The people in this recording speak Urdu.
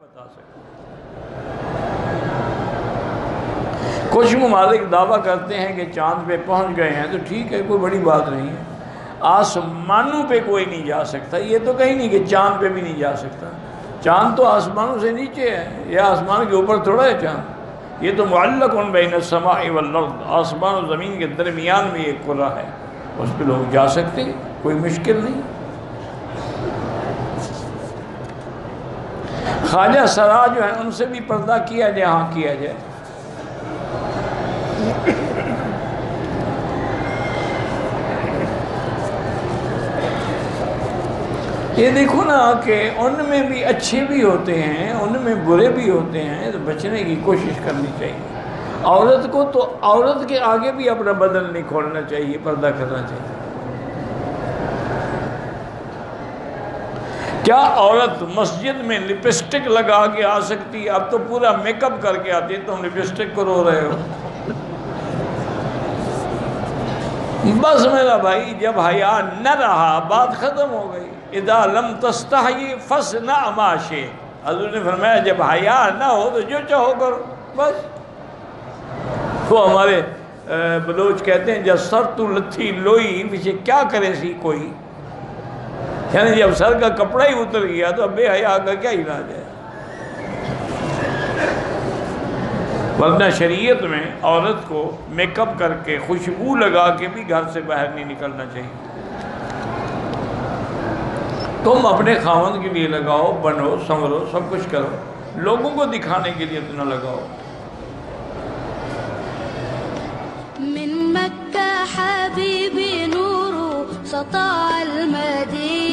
بتا سکتے کچھ ممالک دعویٰ کرتے ہیں کہ چاند پہ پہنچ گئے ہیں، تو ٹھیک ہے، کوئی بڑی بات نہیں ہے۔ آسمانوں پہ کوئی نہیں جا سکتا، یہ تو کہیں نہیں کہ چاند پہ بھی نہیں جا سکتا۔ چاند تو آسمانوں سے نیچے ہے، یہ آسمان کے اوپر تھوڑا ہے چاند، یہ تو معلق بین السماء والارض، آسمان و زمین کے درمیان میں ایک کرہ ہے، اس پہ لوگ جا سکتے ہیں، کوئی مشکل نہیں۔ خواجہ سرا جو ہیں ان سے بھی پردہ کیا جائے، ہاں کیا جائے۔ یہ دیکھو نا کہ ان میں بھی اچھے بھی ہوتے ہیں، ان میں برے بھی ہوتے ہیں، تو بچنے کی کوشش کرنی چاہیے۔ عورت کو تو عورت کے آگے بھی اپنا بدن نہیں کھولنا چاہیے، پردہ کرنا چاہیے۔ کیا عورت مسجد میں لپسٹک لگا کے آ سکتی ہے؟ اب تو پورا میک اپ کر کے آتی ہے، تم لپسٹک کو رو رہے ہو۔ بس میرا بھائی، جب حیا نہ رہا بات ختم ہو گئی۔ اذا لم تستحی فاصنع ما شئت، حضور نے فرمایا جب حیا نہ ہو تو جو چاہو کرو، بس۔ وہ ہمارے بلوچ کہتے ہیں جب سر تو لتھی لوئی پیچھے کیا کرے سی کوئی، یعنی جب سر کا کپڑا ہی اتر گیا تو اب بے حیا کا کیا علاج ہے۔ ورنہ شریعت میں عورت کو میک اپ کر کے خوشبو لگا کے بھی گھر سے باہر نہیں نکلنا چاہیے۔ تم اپنے خاوند کے لیے لگاؤ، بنو سنورو، سب کچھ کرو، لوگوں کو دکھانے کے لیے تو نہ لگاؤ۔ من مکہ حبیبی نور سطع المدینہ